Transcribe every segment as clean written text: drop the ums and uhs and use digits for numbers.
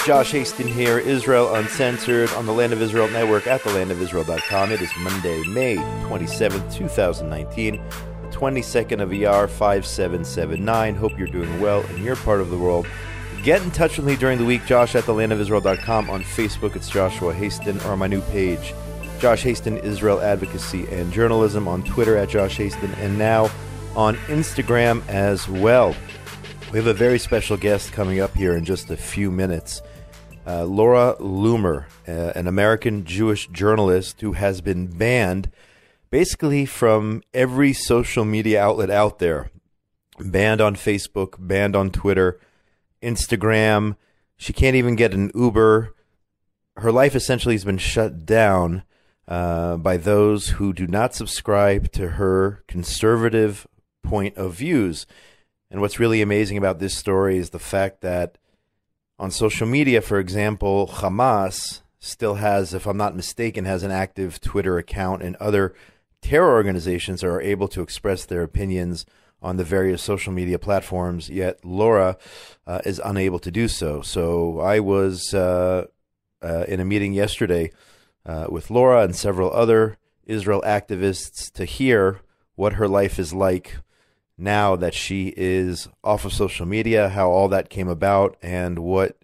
Josh Hasten here, Israel Uncensored, on the Land of Israel Network at thelandofisrael.com. It is Monday, May 27th, 2019, the 22nd of ER 5779. Hope you're doing well in your part of the world. Get in touch with me during the week, Josh at thelandofisrael.com. On Facebook, it's Joshua Hasten, or on my new page, Josh Hasten, Israel Advocacy and Journalism, on Twitter at Josh Hasten, and now on Instagram as well. We have a very special guest coming up here in just a few minutes. Laura Loomer, an American Jewish journalist who has been banned basically from every social media outlet out there. Banned on Facebook, banned on Twitter, Instagram. She can't even get an Uber. Her life essentially has been shut down by those who do not subscribe to her conservative point of views. And what's really amazing about this story is the fact that on social media, for example, Hamas still has, if I'm not mistaken, has an active Twitter account, and other terror organizations are able to express their opinions on the various social media platforms, yet Laura is unable to do so. So I was in a meeting yesterday with Laura and several other Israel activists to hear what her life is like now that she is off of social media, how all that came about, and what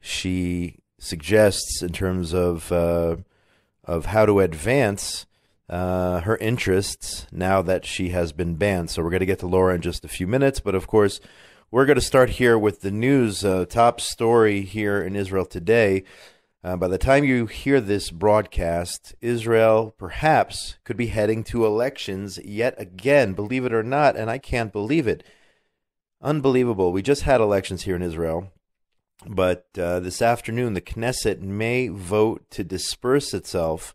she suggests in terms of how to advance her interests now that she has been banned. So we're going to get to Laura in just a few minutes, but of course we're going to start here with the news. Top story here in Israel today. By the time you hear this broadcast, Israel perhaps could be heading to elections yet again, believe it or not, and I can't believe it. Unbelievable. We just had elections here in Israel, but this afternoon the Knesset may vote to disperse itself,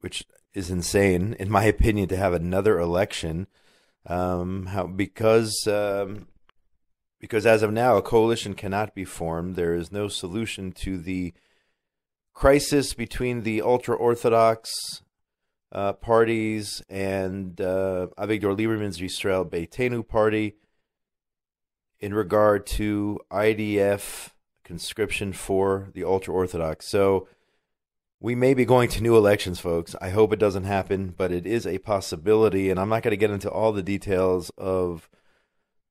which is insane, in my opinion, to have another election, because as of now, a coalition cannot be formed. There is no solution to the crisis between the ultra-Orthodox parties and Avigdor Lieberman's Yisrael Beitenu party in regard to IDF conscription for the ultra-Orthodox. So we may be going to new elections, folks. I hope it doesn't happen, but it is a possibility, and I'm not going to get into all the details of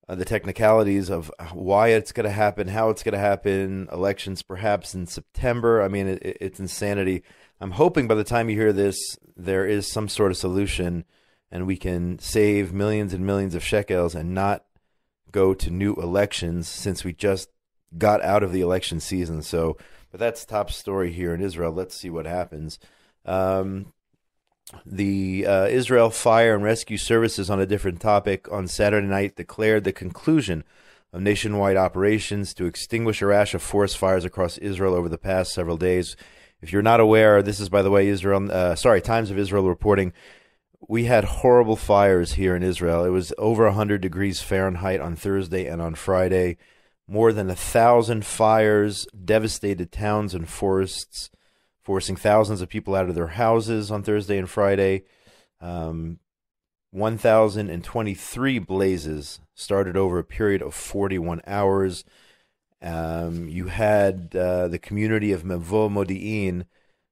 the technicalities of why it's going to happen, how it's going to happen, elections perhaps in September. I mean, it's insanity. I'm hoping by the time you hear this, there is some sort of solution and we can save millions and millions of shekels and not go to new elections, since we just got out of the election season. So, but that's top story here in Israel. Let's see what happens. The Israel Fire and Rescue Services, on a different topic, on Saturday night declared the conclusion of nationwide operations to extinguish a rash of forest fires across Israel over the past several days. If you're not aware, this is, by the way, Times of Israel reporting, we had horrible fires here in Israel. It was over 100 degrees Fahrenheit on Thursday and on Friday. More than 1,000 fires devastated towns and forests, forcing thousands of people out of their houses on Thursday and Friday. 1,023 blazes started over a period of 41 hours. You had the community of Mevo Modi'in.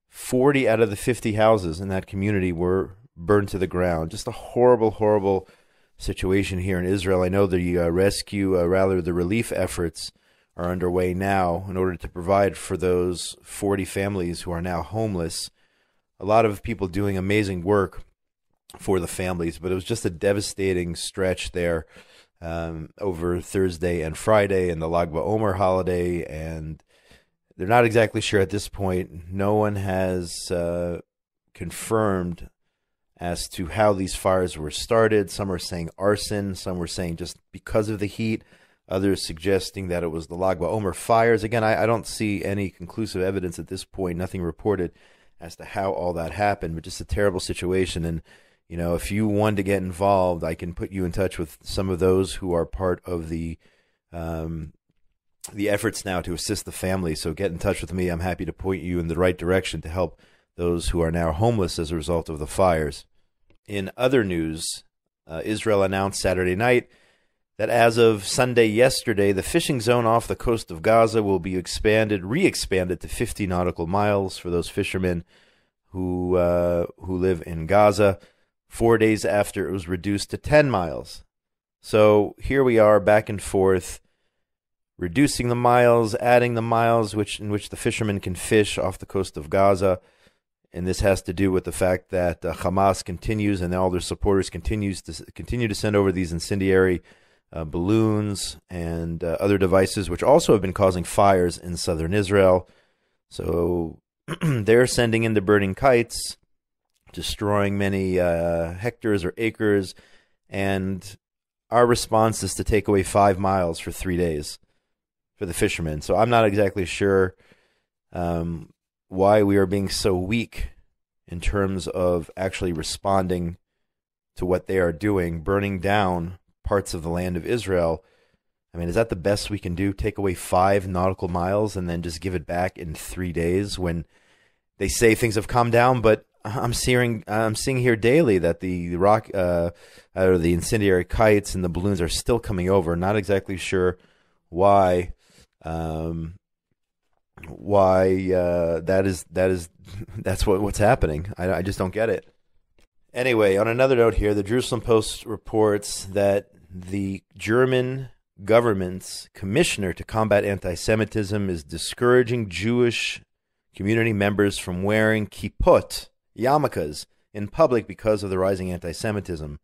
40 out of the 50 houses in that community were burned to the ground. Just a horrible, horrible situation here in Israel. I know the the relief efforts are underway now in order to provide for those 40 families who are now homeless. A lot of people doing amazing work for the families, but it was just a devastating stretch there over Thursday and Friday and the Lag BaOmer holiday, and they're not exactly sure at this point. No one has confirmed as to how these fires were started. Some are saying arson, some were saying just because of the heat, others suggesting that it was the Lag BaOmer fires. Again, I don't see any conclusive evidence at this point, nothing reported as to how all that happened, but just a terrible situation. And, you know, if you want to get involved, I can put you in touch with some of those who are part of the efforts now to assist the family. So get in touch with me. I'm happy to point you in the right direction to help those who are now homeless as a result of the fires. In other news, Israel announced Saturday night that as of Sunday yesterday, the fishing zone off the coast of Gaza will be re-expanded to 50 nautical miles for those fishermen who live in Gaza, 4 days after it was reduced to 10 miles. So here we are, back and forth, reducing the miles, adding the miles in which the fishermen can fish off the coast of Gaza. And this has to do with the fact that Hamas continues, and all their supporters continue to send over these incendiary balloons and other devices, which also have been causing fires in southern Israel. So they're sending in the burning kites, destroying many hectares or acres, and our response is to take away 5 miles for 3 days for the fishermen. So I'm not exactly sure why we are being so weak in terms of actually responding to what they are doing, burning down parts of the land of Israel. I mean, is that the best we can do? Take away 5 nautical miles and then just give it back in 3 days when they say things have calmed down? But I'm seeing here daily that the incendiary kites and the balloons are still coming over. Not exactly sure why. That's what's happening. I just don't get it. Anyway, on another note here, the Jerusalem Post reports that the German government's commissioner to combat anti-Semitism is discouraging Jewish community members from wearing kippot, yarmulkes, in public because of the rising anti-Semitism.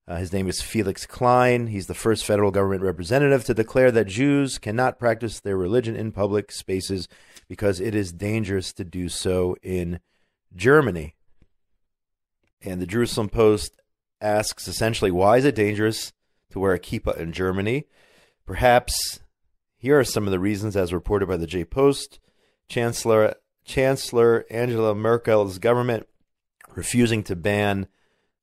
His name is Felix Klein. He's the first federal government representative to declare that Jews cannot practice their religion in public spaces because it is dangerous to do so in Germany. And the Jerusalem Post asks essentially, why is it dangerous to wear a kippah in Germany? Perhaps here are some of the reasons, as reported by the J Post. Chancellor Angela Merkel's government refusing to ban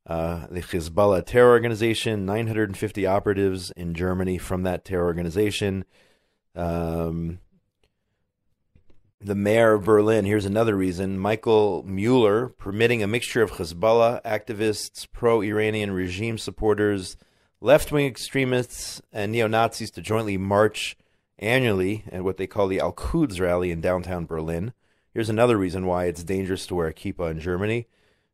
the Hezbollah terror organization, 950 operatives in Germany from that terror organization. The mayor of Berlin, here's another reason, Michael Mueller, permitting a mixture of Hezbollah activists, pro-Iranian regime supporters, left-wing extremists, and neo-Nazis to jointly march annually at what they call the Al-Quds rally in downtown Berlin. Here's another reason why it's dangerous to wear a kippah in Germany.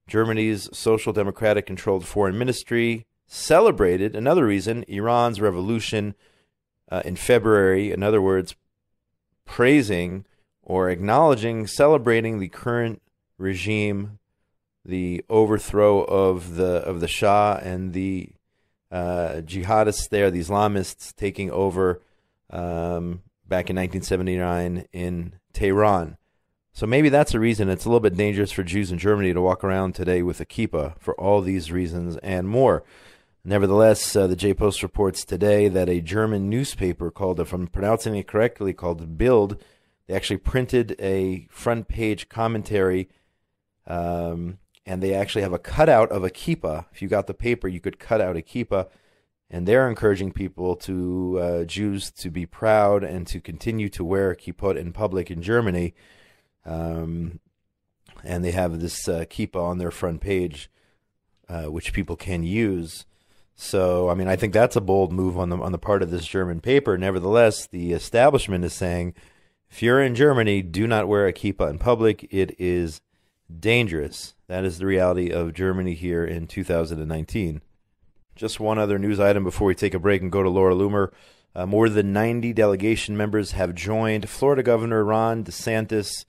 Germany's Social Democratic-controlled foreign ministry celebrated, another reason, Iran's revolution in February. In other words, praising or acknowledging, celebrating the current regime, the overthrow of the Shah and the jihadists there, the Islamists taking over back in 1979 in Tehran. So maybe that's a reason it's a little bit dangerous for Jews in Germany to walk around today with a kippah, for all these reasons and more. Nevertheless, the J-Post reports today that a German newspaper called, if I'm pronouncing it correctly, called Bild, they actually printed a front page commentary, and they actually have a cutout of a kippah. If you got the paper, you could cut out a kippah, and they're encouraging people Jews to be proud and to continue to wear a kippot in public in Germany. And they have this kippah on their front page, which people can use. So, I mean, I think that's a bold move on the part of this German paper. Nevertheless, the establishment is saying, if you're in Germany, do not wear a kippah in public. It is dangerous. That is the reality of Germany here in 2019. Just one other news item before we take a break and go to Laura Loomer. More than 90 delegation members have joined Florida Governor Ron DeSantis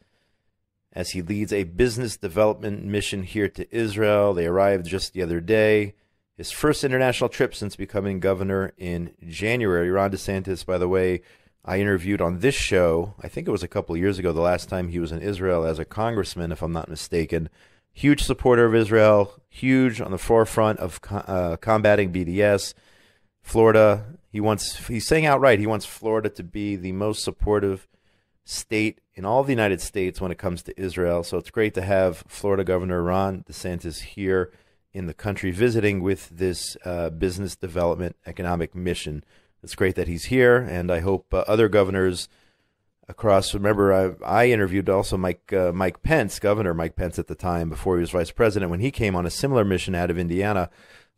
as he leads a business development mission here to Israel. They arrived just the other day. His first international trip since becoming governor in January. Ron DeSantis, by the way, I interviewed on this show, I think it was a couple of years ago, the last time he was in Israel as a congressman, if I'm not mistaken. Huge supporter of Israel, huge on the forefront of combating BDS. Florida, he's saying outright, he wants Florida to be the most supportive state in all of the United States when it comes to Israel. So it's great to have Florida Governor Ron DeSantis here in the country visiting with this business development economic mission. It's great that he's here, and I hope other governors across. Remember, I interviewed also Mike Pence, Governor Mike Pence at the time, before he was vice president, when he came on a similar mission out of Indiana.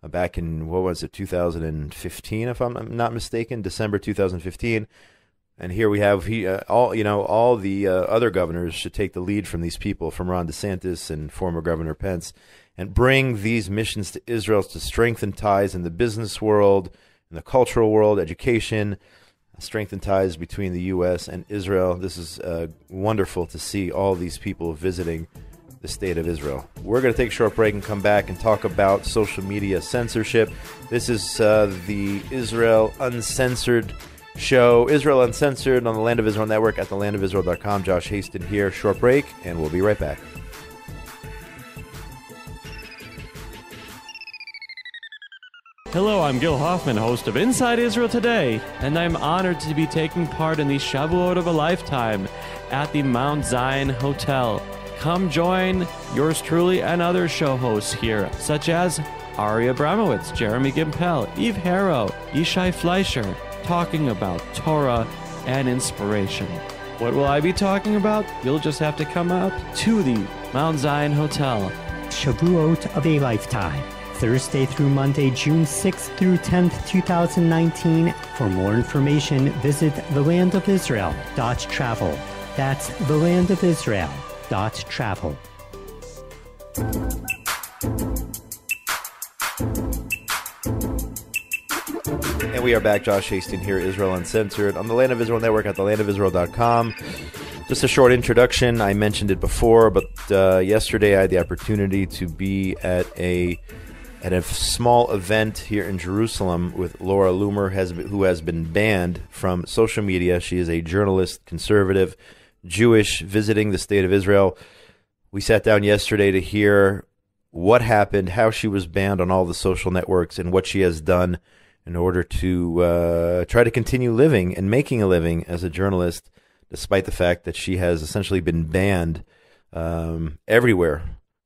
back in, what was it, 2015, if I'm not mistaken, December 2015. And here we have all the other governors should take the lead from these people, from Ron DeSantis and former Governor Pence, and bring these missions to Israel to strengthen ties in the business world, in the cultural world, education, strengthen ties between the U.S. and Israel. This is wonderful to see all these people visiting the state of Israel. We're going to take a short break and come back and talk about social media censorship. This is the Israel Uncensored show, Israel Uncensored, on the Land of Israel Network at thelandofisrael.com. Josh Hasten here. Short break, and we'll be right back. Hello, I'm Gil Hoffman, host of Inside Israel Today, and I'm honored to be taking part in the Shavuot of a Lifetime at the Mount Zion Hotel. Come join yours truly and other show hosts here, such as Ari Abramowitz, Jeremy Gimpel, Eve Harrow, Yishai Fleischer, talking about Torah and inspiration. What will I be talking about? You'll just have to come out to the Mount Zion Hotel. Shavuot of a Lifetime, Thursday through Monday, June 6th through 10th, 2019. For more information, visit thelandofisrael.travel. That's thelandofisrael.travel. And we are back. Josh Hasten here, Israel Uncensored, on the Land of Israel Network at thelandofisrael.com. Just a short introduction. I mentioned it before, but yesterday I had the opportunity to be at a small event here in Jerusalem with Laura Loomer, who has been banned from social media. She is a journalist, conservative, Jewish, visiting the state of Israel. We sat down yesterday to hear what happened, how she was banned on all the social networks, and what she has done in order to try to continue living and making a living as a journalist, despite the fact that she has essentially been banned everywhere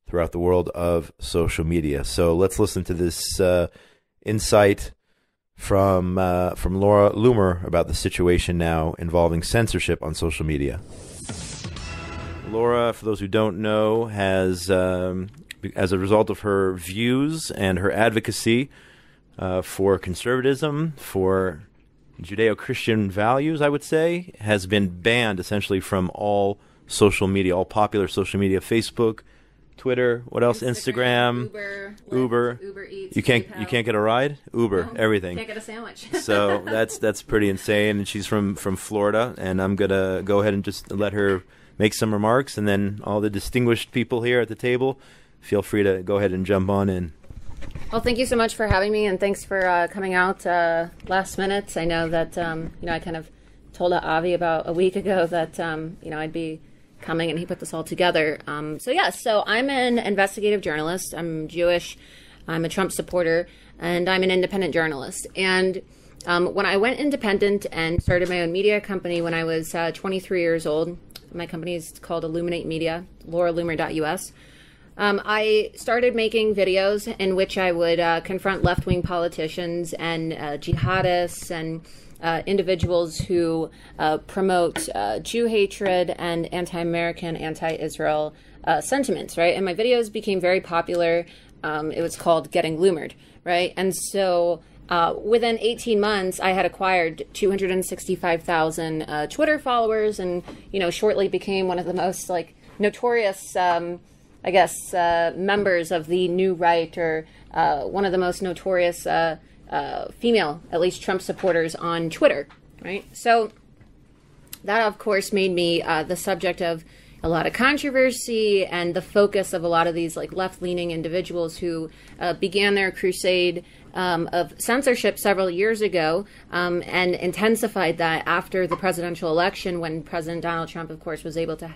throughout the world of social media. So let's listen to this insight from Laura Loomer about the situation now involving censorship on social media. Laura, for those who don't know, has, as a result of her views and her advocacy for conservatism, for Judeo-Christian values, I would say, has been banned essentially from all social media, all popular social media, Facebook, Twitter, what else? Instagram, Uber Eats. You can't get a ride? Uber, No, everything. Can't get a sandwich. So that's pretty insane. And she's from Florida, and I'm gonna go ahead and just let her make some remarks, and then all the distinguished people here at the table, feel free to go ahead and jump on in. Well, thank you so much for having me, and thanks for coming out last minute. I know that I kind of told Avi about a week ago that I'd be coming, and he put this all together. So I'm an investigative journalist. I'm Jewish. I'm a Trump supporter, and I'm an independent journalist. And when I went independent and started my own media company when I was 23 years old, my company is called Illuminate Media, lauraloomer.us. I started making videos in which I would confront left-wing politicians and jihadists and individuals who promote Jew hatred and anti-American, anti-Israel sentiments, right? And my videos became very popular. It was called Getting Loomered, right? And so within 18 months, I had acquired 265,000 Twitter followers, and shortly became one of the most notorious, members of the New Right, or one of the most notorious female, at least Trump supporters on Twitter, right? So that, of course, made me the subject of a lot of controversy and the focus of a lot of these left-leaning individuals who began their crusade of censorship several years ago and intensified that after the presidential election, when President Donald Trump, of course, was able to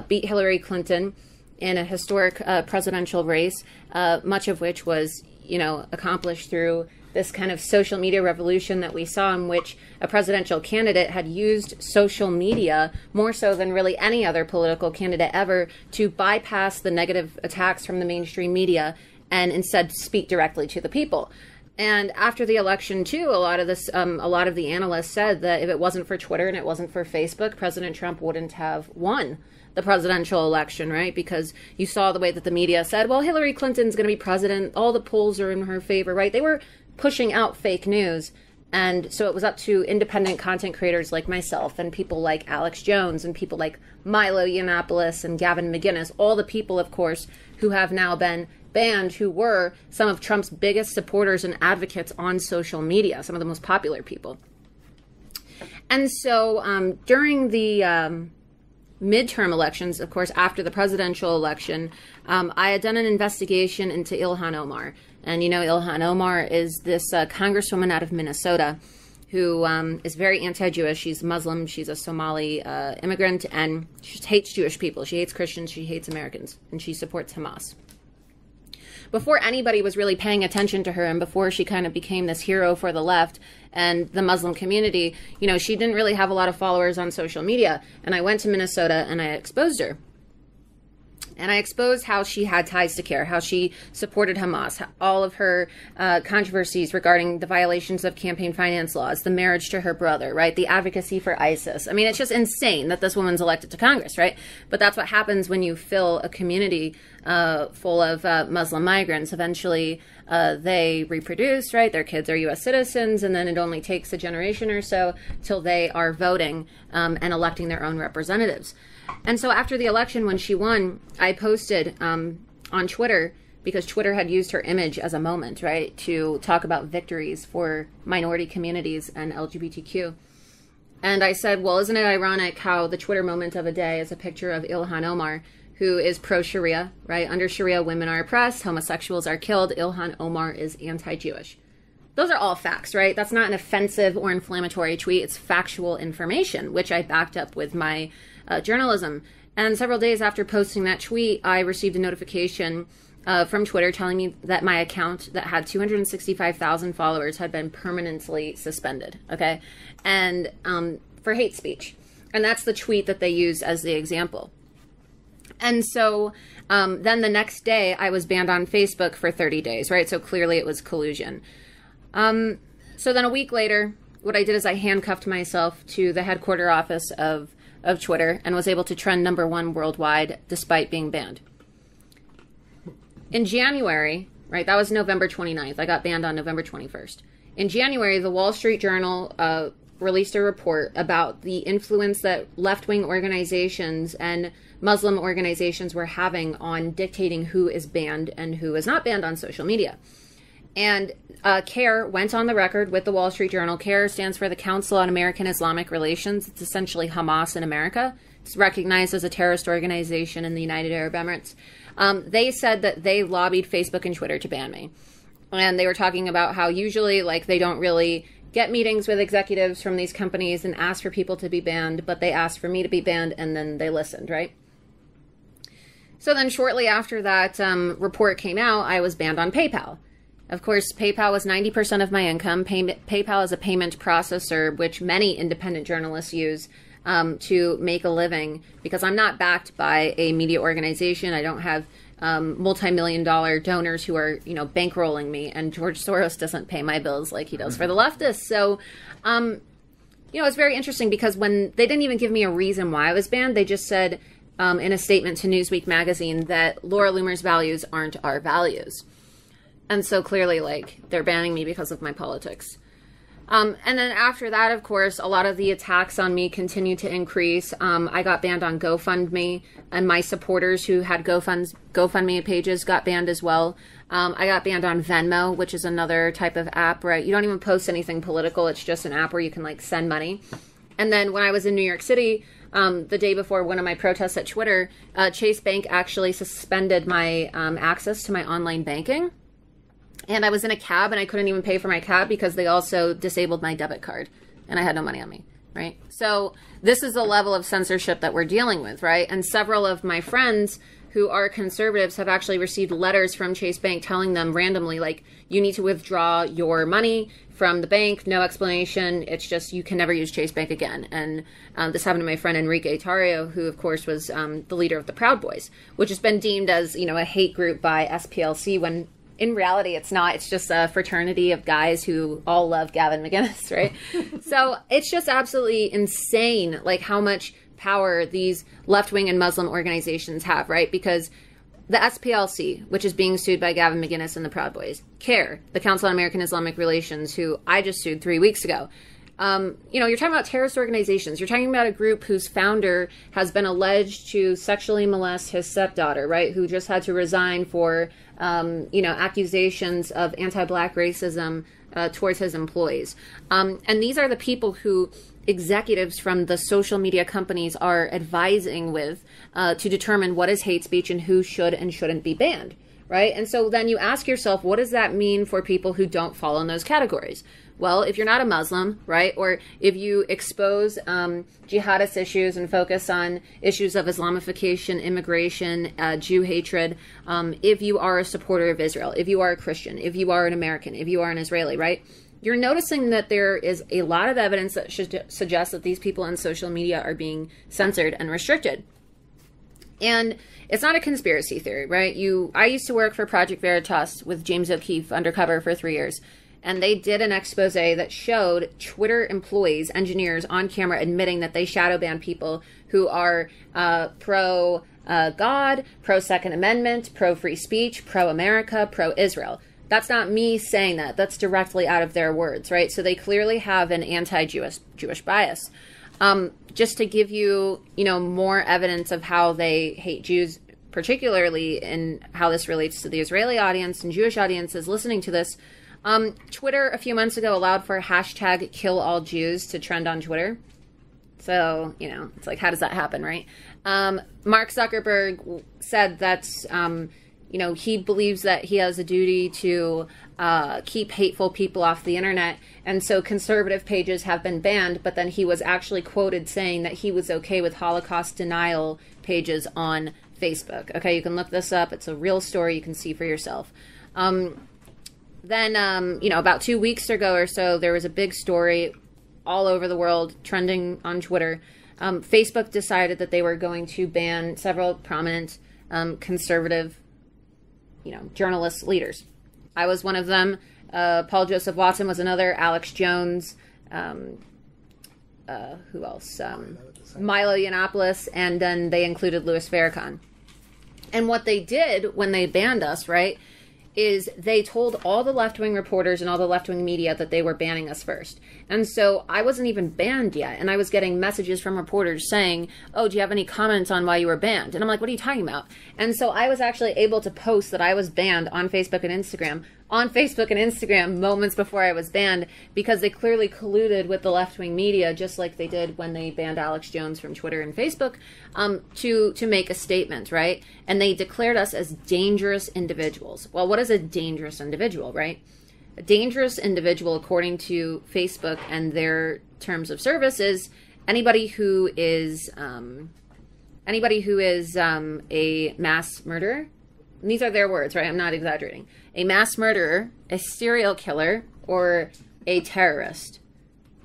beat Hillary Clinton in a historic presidential race, much of which was, accomplished through this kind of social media revolution that we saw, in which a presidential candidate had used social media more so than really any other political candidate ever to bypass the negative attacks from the mainstream media and instead speak directly to the people. And after the election, too, a lot of the analysts said that if it wasn't for Twitter and it wasn't for Facebook, President Trump wouldn't have won the presidential election, right? Because you saw the way that the media said, well, Hillary Clinton's going to be president. All the polls are in her favor, right? They were pushing out fake news. And so it was up to independent content creators like myself and people like Alex Jones and people like Milo Yiannopoulos and Gavin McInnes, all the people, of course, who have now been banned, who were some of Trump's biggest supporters and advocates on social media, some of the most popular people. And so during the midterm elections, of course, after the presidential election, I had done an investigation into Ilhan Omar. And you know, Ilhan Omar is this congresswoman out of Minnesota who is very anti-Jewish. She's Muslim. She's a Somali immigrant, and she just hates Jewish people. She hates Christians. She hates Americans, and she supports Hamas. Before anybody was really paying attention to her, and before she kind of became this hero for the left and the Muslim community, you know, she didn't really have a lot of followers on social media. And I went to Minnesota and I exposed her. And I exposed how she had ties to CARE, how she supported Hamas, all of her controversies regarding the violations of campaign finance laws, the marriage to her brother, right? The advocacy for ISIS. I mean, it's just insane that this woman's elected to Congress, right? But that's what happens when you fill a community full of Muslim migrants. Eventually, they reproduce, right? Their kids are U.S. citizens, and then it only takes a generation or so till they are voting and electing their own representatives. And so after the election, when she won, I posted on Twitter, because Twitter had used her image as a moment, right, to talk about victories for minority communities and LGBTQ. And I said, well, isn't it ironic how the Twitter moment of a day is a picture of Ilhan Omar, who is pro-Sharia, right? Under Sharia, women are oppressed, homosexuals are killed. Ilhan Omar is anti-Jewish. Those are all facts, right? That's not an offensive or inflammatory tweet. It's factual information, which I backed up with my journalism. And several days after posting that tweet, I received a notification from Twitter telling me that my account that had 265,000 followers had been permanently suspended, okay? And for hate speech. And that's the tweet that they use as the example. And so then the next day, I was banned on Facebook for 30 days, right? So clearly it was collusion. So then a week later, what I did is I handcuffed myself to the headquarter office of Twitter and was able to trend #1 worldwide despite being banned. In January, right, that was November 29th. I got banned on November 21st. In January, the Wall Street Journal released a report about the influence that left-wing organizations and Muslim organizations were having on dictating who is banned and who is not banned on social media. And CARE went on the record with the Wall Street Journal. CARE stands for the Council on American Islamic Relations. It's essentially Hamas in America. It's recognized as a terrorist organization in the United Arab Emirates. They said that they lobbied Facebook and Twitter to ban me. And they were talking about how usually, like, they don't really get meetings with executives from these companies and ask for people to be banned, but they asked for me to be banned, and then they listened, right? So then shortly after that report came out, I was banned on PayPal. Of course, PayPal was 90% of my income. PayPal is a payment processor, which many independent journalists use to make a living, because I'm not backed by a media organization. I don't have multi-million-dollar donors who are, you know, bankrolling me, and George Soros doesn't pay my bills like he does for the leftists. So, you know, it's very interesting because when they didn't even give me a reason why I was banned, they just said in a statement to Newsweek magazine that Laura Loomer's values aren't our values. And so clearly, like, they're banning me because of my politics. And then after that, of course, a lot of the attacks on me continued to increase. I got banned on GoFundMe, and my supporters who had GoFundMe pages got banned as well. I got banned on Venmo, which is another type of app, right? You don't even post anything political. It's just an app where you can, like, send money. And then when I was in New York City, the day before one of my protests at Twitter, Chase Bank actually suspended my access to my online banking. And I was in a cab, and I couldn't even pay for my cab because they also disabled my debit card, and I had no money on me, right? So this is the level of censorship that we're dealing with, right? And several of my friends who are conservatives have actually received letters from Chase Bank telling them randomly, like, you need to withdraw your money from the bank, no explanation. It's just, you can never use Chase Bank again. And this happened to my friend Enrique Tario, who, of course, was the leader of the Proud Boys, which has been deemed as, you know, a hate group by SPLC when in reality, it's not. It's just a fraternity of guys who all love Gavin McInnes, right? So it's just absolutely insane, like how much power these left-wing and Muslim organizations have, right? Because the SPLC, which is being sued by Gavin McInnes and the Proud Boys, CARE, the Council on American-Islamic Relations, who I just sued 3 weeks ago. You're talking about terrorist organizations. You're talking about a group whose founder has been alleged to sexually molest his stepdaughter, right? Who just had to resign for, accusations of anti-Black racism towards his employees. And these are the people who executives from the social media companies are advising with to determine what is hate speech and who should and shouldn't be banned, right? And so then you ask yourself, what does that mean for people who don't fall in those categories? Well, if you're not a Muslim, right, or if you expose jihadist issues and focus on issues of Islamification, immigration, Jew hatred, if you are a supporter of Israel, if you are a Christian, if you are an American, if you are an Israeli, right, you're noticing that there is a lot of evidence that should suggest that these people on social media are being censored and restricted. And it's not a conspiracy theory, right? I used to work for Project Veritas with James O'Keefe undercover for 3 years. And they did an expose that showed Twitter employees, engineers on camera admitting that they shadow ban people who are pro-God, pro-Second Amendment, pro-free speech, pro-America, pro-Israel. That's not me saying that. That's directly out of their words, right? So they clearly have an anti-Jewish bias. Just to give you, more evidence of how they hate Jews, particularly in how this relates to the Israeli audience and Jewish audiences listening to this, Twitter a few months ago allowed for hashtag kill all Jews to trend on Twitter. So, it's like, how does that happen, right? Mark Zuckerberg said that's, he believes that he has a duty to keep hateful people off the internet. And so conservative pages have been banned, but then he was actually quoted saying that he was okay with Holocaust denial pages on Facebook. Okay, you can look this up. It's a real story. You can see for yourself. Then, about 2 weeks ago or so, there was a big story all over the world trending on Twitter. Facebook decided that they were going to ban several prominent conservative, journalist leaders. I was one of them. Paul Joseph Watson was another. Alex Jones. Who else? Milo Yiannopoulos. And then they included Louis Farrakhan. And what they did when they banned us, right, is they told all the left-wing reporters and all the left-wing media that they were banning us first. And so I wasn't even banned yet, and I was getting messages from reporters saying, oh, do you have any comments on why you were banned? And I'm like, what are you talking about? And so I was actually able to post that I was banned on Facebook and Instagram moments before I was banned, because they clearly colluded with the left-wing media, just like they did when they banned Alex Jones from Twitter and Facebook, to make a statement, right? And they declared us as dangerous individuals. Well, what is a dangerous individual, right? A dangerous individual, according to Facebook and their terms of service, is anybody who is a mass murderer. And these are their words, right? I'm not exaggerating. A mass murderer, a serial killer, or a terrorist.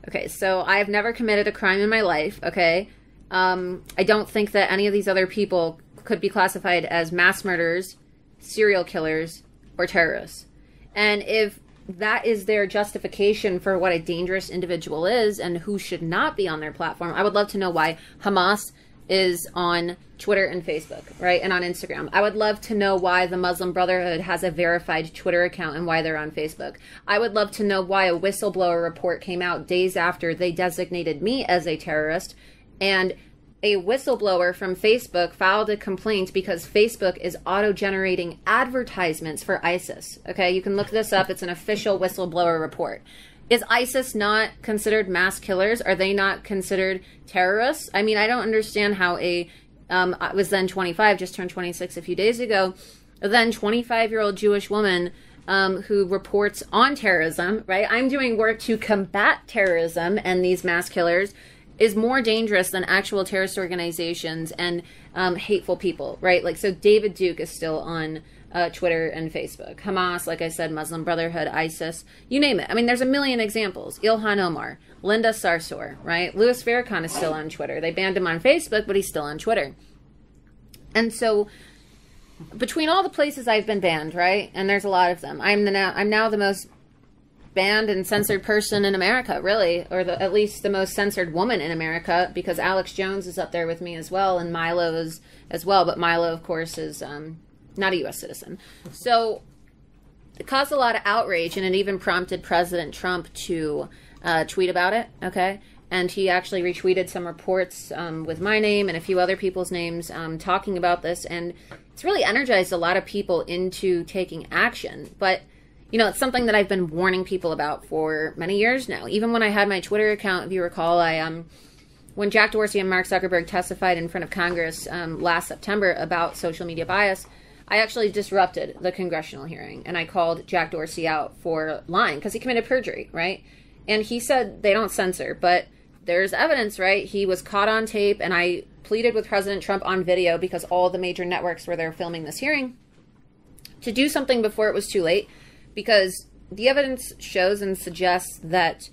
Okay, so I have never committed a crime in my life, okay? I don't think that any of these other people could be classified as mass murderers, serial killers, or terrorists. And if that is their justification for what a dangerous individual is and who should not be on their platform, I would love to know why Hamas is on Twitter and Facebook, right? And on Instagram. I would love to know why the Muslim Brotherhood has a verified Twitter account and why they're on Facebook. I would love to know why a whistleblower report came out days after they designated me as a terrorist, and a whistleblower from Facebook filed a complaint because Facebook is auto-generating advertisements for ISIS. Okay, you can look this up. It's an official whistleblower report. Is ISIS not considered mass killers? Are they not considered terrorists? I mean, I don't understand how I was then 25, just turned 26 a few days ago, a then 25-year-old Jewish woman who reports on terrorism, right? I'm doing work to combat terrorism and these mass killers, is more dangerous than actual terrorist organizations and hateful people, right? Like, so David Duke is still on Twitter and Facebook. Hamas, like I said, Muslim Brotherhood, ISIS, you name it. I mean, there's a million examples. Ilhan Omar, Linda Sarsour, right? Louis Farrakhan is still on Twitter. They banned him on Facebook, but he's still on Twitter. And so between all the places I've been banned, right, and there's a lot of them, I'm now the most banned and censored person in America, really, or at least the most censored woman in America, because Alex Jones is up there with me as well, and Milo is as well, but Milo, of course, is not a U.S. citizen. So it caused a lot of outrage, and it even prompted President Trump to tweet about it, okay? And he actually retweeted some reports with my name and a few other people's names talking about this, and it's really energized a lot of people into taking action. But you know, it's something that I've been warning people about for many years now. Even when I had my Twitter account, if you recall, when Jack Dorsey and Mark Zuckerberg testified in front of Congress last September about social media bias, I actually disrupted the congressional hearing, and I called Jack Dorsey out for lying because he committed perjury, right? And he said they don't censor, but there's evidence, right? He was caught on tape, and I pleaded with President Trump on video because all the major networks were there filming this hearing to do something before it was too late. Because the evidence shows and suggests that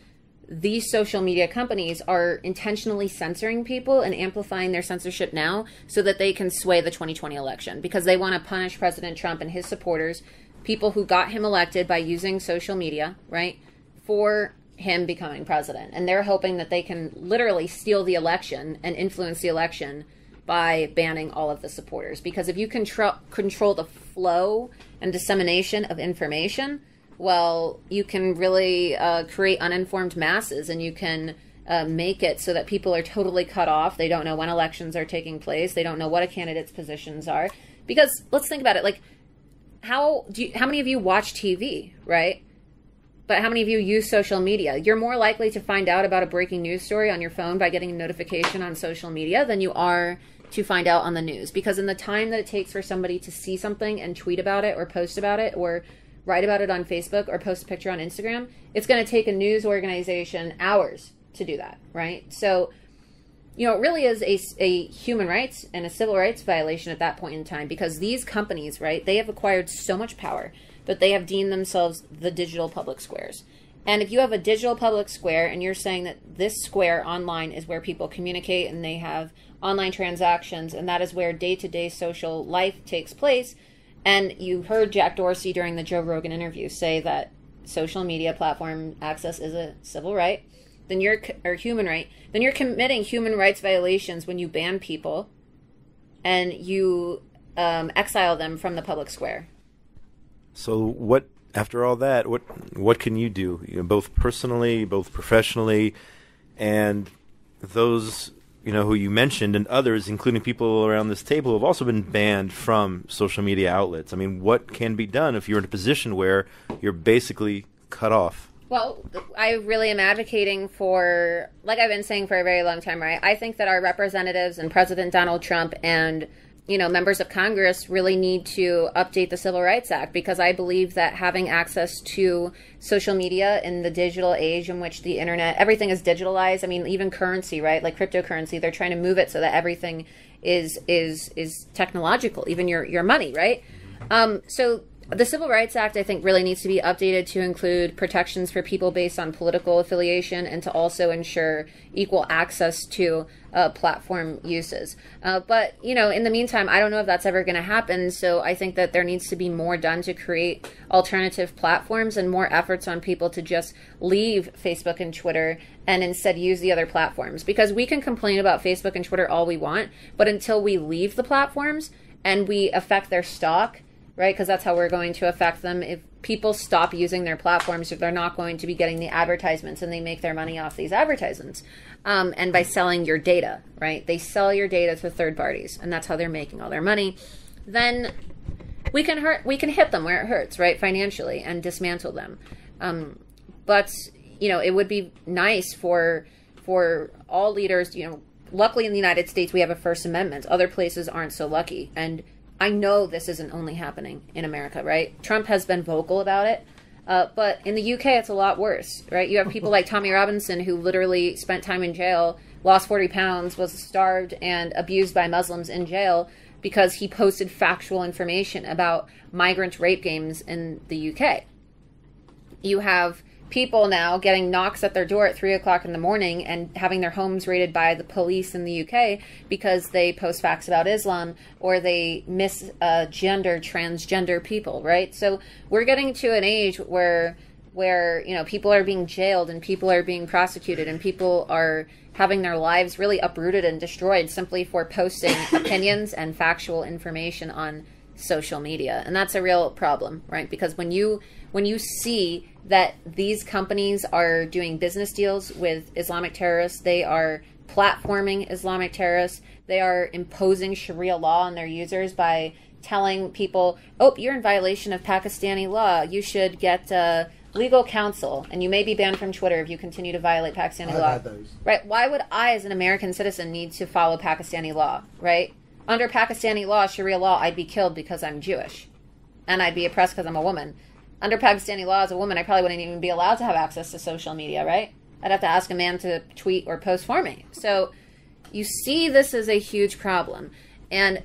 these social media companies are intentionally censoring people and amplifying their censorship now so that they can sway the 2020 election. Because they want to punish President Trump and his supporters, people who got him elected by using social media, right, for him becoming president. And they're hoping that they can literally steal the election and influence the election by banning all of the supporters. Because if you control the flow and dissemination of information, well, you can really create uninformed masses, and you can make it so that people are totally cut off. They don't know when elections are taking place. They don't know what a candidate's positions are. Because let's think about it. Like, how many of you watch TV, right? But how many of you use social media? You're more likely to find out about a breaking news story on your phone by getting a notification on social media than you are to find out on the news. Because in the time that it takes for somebody to see something and tweet about it or post about it or write about it on Facebook or post a picture on Instagram, it's going to take a news organization hours to do that, right? So, you know, it really is a human rights and a civil rights violation at that point in time, because these companies, right, they have acquired so much power that they have deemed themselves the digital public squares. And if you have a digital public square and you're saying that this square online is where people communicate and they have online transactions, and that is where day-to-day social life takes place, and you heard Jack Dorsey during the Joe Rogan interview say that social media platform access is a civil right, then or human right, then you're committing human rights violations when you ban people and you exile them from the public square. So what, after all that, what can you do, you know, both personally, both professionally, and those, you know, who you mentioned and others, including people around this table, have also been banned from social media outlets? I mean, what can be done if you're in a position where you're basically cut off? Well, I really am advocating for, like I've been saying for a very long time, right? I think that our representatives and President Donald Trump and, you know, members of Congress really need to update the Civil Rights Act, because I believe that having access to social media in the digital age in which the internet, everything is digitalized. I mean, even currency, right? Like cryptocurrency, they're trying to move it so that everything is technological, even your money, right? So the Civil Rights Act, I think, really needs to be updated to include protections for people based on political affiliation, and to also ensure equal access to platform uses. But, you know, in the meantime, I don't know if that's ever going to happen. So I think that there needs to be more done to create alternative platforms and more efforts on people to just leave Facebook and Twitter and instead use the other platforms. Because we can complain about Facebook and Twitter all we want, but until we leave the platforms and we affect their stock, right? Because that's how we're going to affect them. If people stop using their platforms, they're not going to be getting the advertisements, and they make their money off these advertisements. And by selling your data, right? They sell your data to third parties, and that's how they're making all their money. Then we can hit them where it hurts, right? Financially, and dismantle them. But, you know, it would be nice for all leaders, you know, luckily in the United States, we have a First Amendment. Other places aren't so lucky. And I know this isn't only happening in America, right? Trump has been vocal about it, but in the UK, it's a lot worse, right? You have people like Tommy Robinson, who literally spent time in jail, lost 40 pounds, was starved and abused by Muslims in jail because he posted factual information about migrant rape gangs in the UK. You have people now getting knocks at their door at 3 o'clock in the morning and having their homes raided by the police in the UK because they post facts about Islam or they misgender transgender people, right? So we're getting to an age where people are being jailed and people are being prosecuted and people are having their lives really uprooted and destroyed simply for posting opinions and factual information on social media. And that's a real problem, right? Because when you see that these companies are doing business deals with Islamic terrorists, they are platforming Islamic terrorists, they are imposing Sharia law on their users by telling people, oh, you're in violation of Pakistani law, you should get legal counsel, and you may be banned from Twitter if you continue to violate Pakistani law. Right? Why would I, as an American citizen, need to follow Pakistani law, right? Under Pakistani law, Sharia law, I'd be killed because I'm Jewish, and I'd be oppressed because I'm a woman. Under Pakistani law, as a woman, I probably wouldn't even be allowed to have access to social media, right? I'd have to ask a man to tweet or post for me. So you see this is a huge problem. And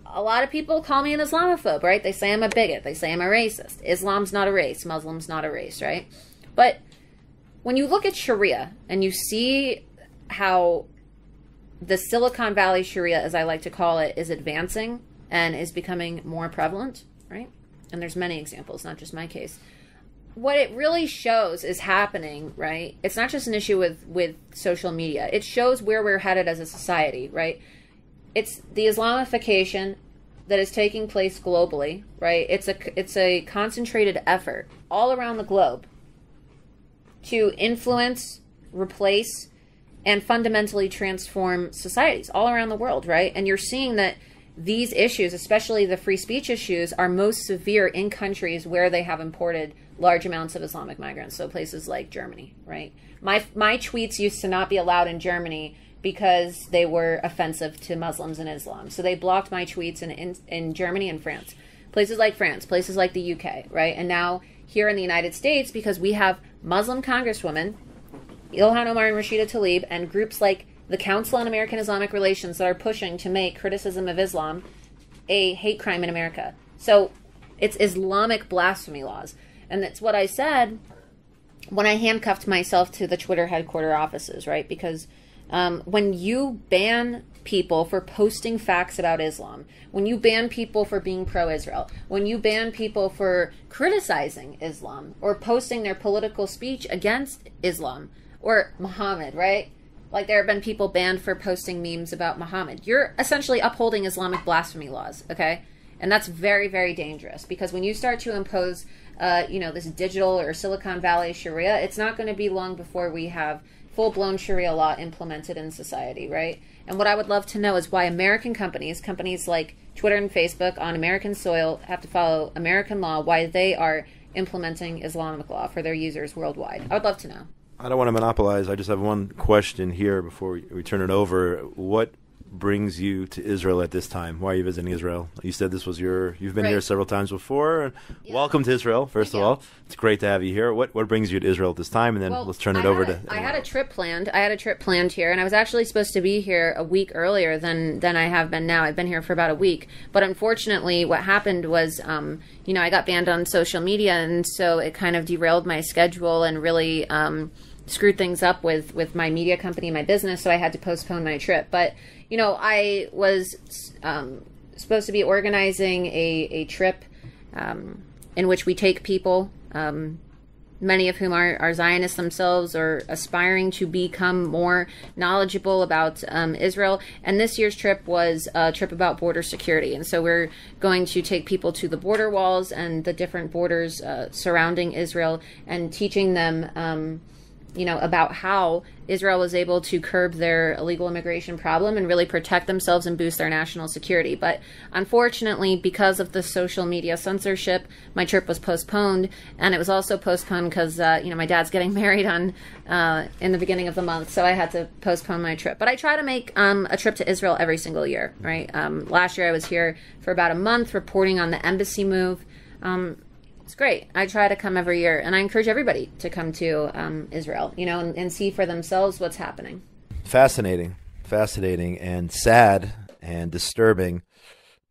a lot of people call me an Islamophobe, right? They say I'm a bigot. They say I'm a racist. Islam's not a race. Muslim's not a race, right? But when you look at Sharia and you see how the Silicon Valley Sharia, as I like to call it, is advancing and is becoming more prevalent, right? And there's many examples, not just my case. What it really shows is happening, right? It's not just an issue with social media. It shows where we're headed as a society, right? It's the Islamification that is taking place globally, right? It's a concentrated effort all around the globe to influence, replace, and fundamentally transform societies all around the world, right? And you're seeing that these issues, especially the free speech issues, are most severe in countries where they have imported large amounts of Islamic migrants, so places like Germany, right? My tweets used to not be allowed in Germany because they were offensive to Muslims and Islam. So they blocked my tweets in Germany and France. Places like France, places like the UK, right? And now here in the United States, because we have Muslim congresswomen, Ilhan Omar and Rashida Tlaib, and groups like the Council on American Islamic Relations that are pushing to make criticism of Islam a hate crime in America. So it's Islamic blasphemy laws. And that's what I said when I handcuffed myself to the Twitter headquarter offices, right? Because when you ban people for posting facts about Islam, when you ban people for being pro-Israel, when you ban people for criticizing Islam or posting their political speech against Islam or Muhammad, right? Like there have been people banned for posting memes about Muhammad. You're essentially upholding Islamic blasphemy laws, okay? And that's very, very dangerous because when you start to impose, this digital or Silicon Valley Sharia, it's not going to be long before we have full-blown Sharia law implemented in society, right? And what I would love to know is why American companies like Twitter and Facebook on American soil have to follow American law, why they are implementing Islamic law for their users worldwide. I would love to know. I don't want to monopolize. I just have one question here before we turn it over. What brings you to Israel at this time? Why are you visiting Israel? You said this was you've been here several times before. Yeah. Welcome to Israel, first of all. It's great to have you here. What brings you to Israel at this time? And then let's turn it over to... I had a trip planned. here, and I was actually supposed to be here a week earlier than I have been now. I've been here for about a week. But unfortunately, what happened was, I got banned on social media, and so it kind of derailed my schedule and really... screwed things up with my media company, my business, so I had to postpone my trip. But, I was supposed to be organizing a trip in which we take people, many of whom are Zionists themselves or aspiring to become more knowledgeable about Israel. And this year's trip was a trip about border security. And so we're going to take people to the border walls and the different borders surrounding Israel and teaching them about how Israel was able to curb their illegal immigration problem and really protect themselves and boost their national security. But unfortunately, because of the social media censorship, my trip was postponed, and it was also postponed because, my dad's getting married in the beginning of the month, so I had to postpone my trip. But I try to make a trip to Israel every single year, right? Last year I was here for about a month reporting on the embassy move. It's great. I try to come every year, and I encourage everybody to come to Israel, and see for themselves what's happening. Fascinating and sad and disturbing.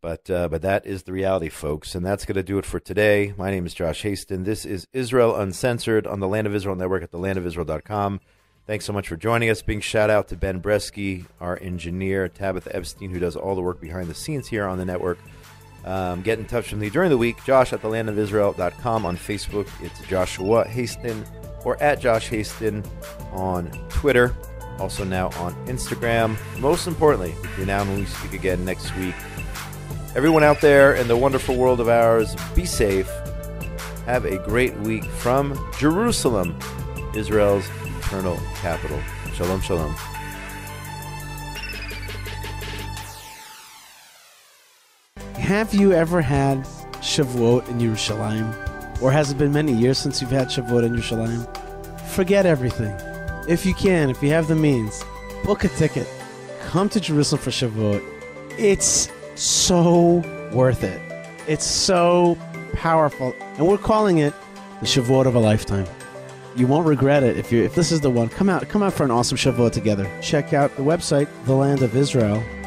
But that is the reality, folks, and that's going to do it for today. My name is Josh Hasten. This is Israel Uncensored on the Land of Israel Network at thelandofisrael.com. Thanks so much for joining us. Big shout out to Ben Bresky, our engineer, Tabitha Epstein, who does all the work behind the scenes here on the network. Get in touch with me during the week, Josh at thelandofisrael.com. On Facebook, it's Joshua Hasten, or at Josh Hasten on Twitter. Also now on Instagram. Most importantly, between now and when we speak again next week, everyone out there in the wonderful world of ours, be safe. Have a great week from Jerusalem, Israel's eternal capital. Shalom, shalom. Have you ever had Shavuot in Yerushalayim? Or has it been many years since you've had Shavuot in Yerushalayim? Forget everything. If you can, if you have the means, book a ticket. Come to Jerusalem for Shavuot. It's so worth it. It's so powerful. And we're calling it the Shavuot of a lifetime. You won't regret it if this is the one. Come out for an awesome Shavuot together. Check out the website, thelandofisrael.com.